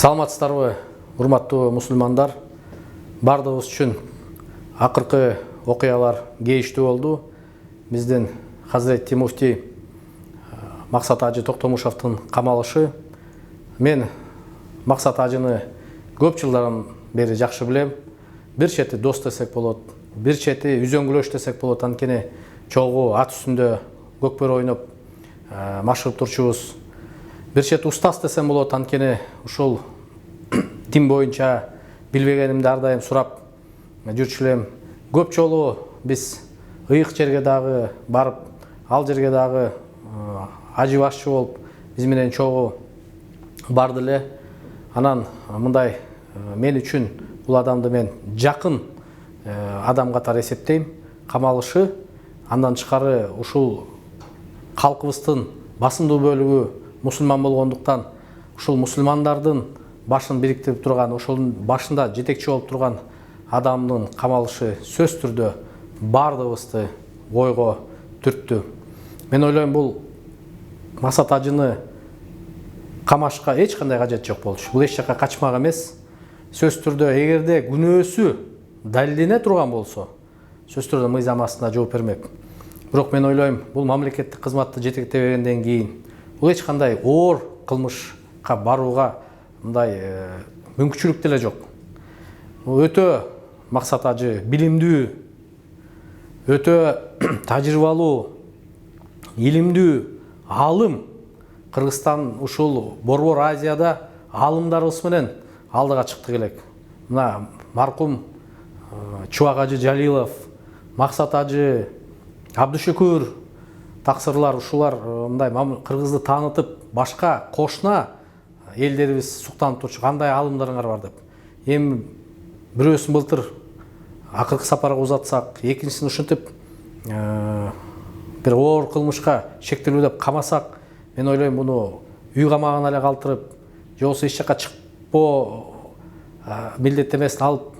Саламатсыздарбы, урматтуу мусулмандар. Бардыгыбыз үчүн акыркы окуялар кейиштүү болду. Биздин Хазірети муфти Максат Ажы Токтомушевдин камалышы. Мен Максат Ажыны көп жылдардан бери жакшы билем. Бир чети дос десек болот, бир чети үзөңгүлөш десек болот. Анткени чогуу ат үстүндө көкпөр ойноп машыгып турчубуз. Бир чети устаз десем болот. Анткени ушул дин боюнча билбегенимди ар дайым сурап жүрчү элем. Көп жолу биз ыйык жерге дагы барып, ал жерге дагы ажы башчы болуп, биз менен чогуу барды эле. Анан мындай мен үчүн бул адамды мен жакын адам катары эсептейм. Камалышы андан тышкары ушул калкыбыздын басымдуу бөлүгү мусулман болгондуктан ушул мусулмандардын башын бириктирип турган, ошонун башында жетекчи болуп турган адамдын камалышы сөз түрдө бардыгыбызды ойго түрттү. Мен ойлойм, бул Максат Ажыны камашка эч кандай кажети жок болчу. Бул эч жакка качмак эмес. Сөз түрдө эгерде күнөөсү далилдене турган болсо, сөз түрдө мыйзам астында жооп бермек. Бирок мен ойлойм, бул мамлекеттик кызматты жетектебегенден кийин бул эч кандай оор кылмышка барууга мындай мүмкүнчүлүк деле жок. Өтө Максат Ажы билимдүү, өтө тажрыйбалуу, илимдүү алым. Кыргызстан ушул Борбор Азияда алымдарыбыз менен алдыга чыкты келек. Мына маркум Чубак Ажы Жалилов, Максат Ажы, Абдышүкүр таксырлар, ушулар мындай кыргызды таанытып, башка кошуна элдерибиз суктанып турчу, кандай алымдарыңар бар деп. Эми бирөөсүн былтыр акыркы сапарга узатсак, экинчисин ушинтип бир оор кылмышка шектелүү деп камасак, мен ойлойм, буну үй камагына эле калтырып, же болбосо эч жакка чыкпоо милдеттемесин алып,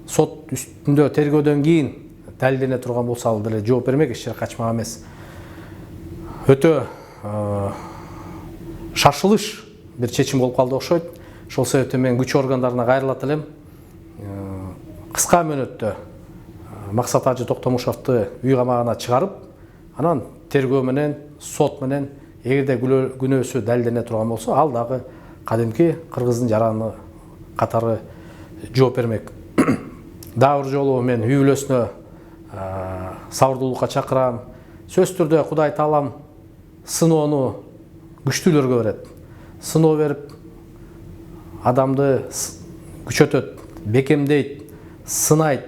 сот үстүндө тергөөдөн кийин далилдене турган болсо ал деле жооп бермек, эч жакка качмак эмес. Өтө шашылыш бир чечим болуп калды окшойт. Ошол себептен мен күч органдарына кайрылат элем. Кыска мөөнөттө Максат Ажы Токтомушевди үй камагына чыгарып, анан тергөө менен, сот менен эгерде күнөөсү далилдене турган болсо, ал дагы кадимки кыргыздын жараны катары жооп бермек. Дагы бир жолу мен үй бүлөсүнө сабырдуулукка чакырам. Сөз түрдө Кудай Таалам сыноону күчтүүлөргө берет. Сыноо берип, адамды күчөтөт, бекемдейт, сынайт.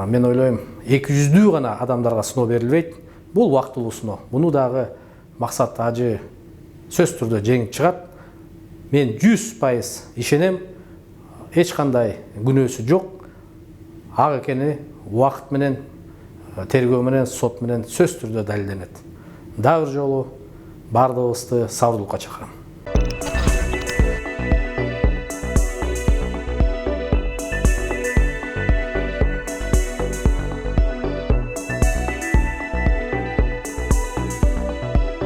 Мен ойлойм, эки жүздүү гана адамдарга сыноо берилбейт. Бул убактылуу сыноо. Буну дагы Максат Ажы сөз түрдө жеңип чыгат. Мен 100% ишенем, эч кандай күнөөсү жок. Ак экени убакыт менен, тергөө менен, сот менен сөз түрдө далилденет. Дагы бир жолу бардыгыбызды сабырдуулукка чакырам.